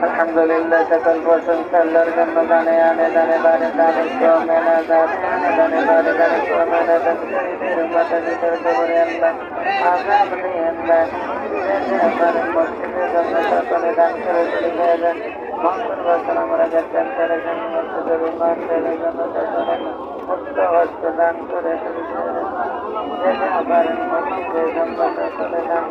আলহামদুলিল্লাহ সকল প্রশংসা আল্লাহর জন্য গানে আনে দানে বানে দানে মেলা দানে বানে দানে মেলা দানে মাতা পিতার কবরে আল্লাহ আযাব নেই আল্লাহ আমার মসজিদের জন্য সকলে দান করে চলে যান মঙ্গল বছর আমরা যাচ্ছেন তার জন্য মসজিদের ইমান তার জন্য সকলে মুক্ত হস্ত দান করে চলে যান আমার মসজিদের জন্য সকলে দান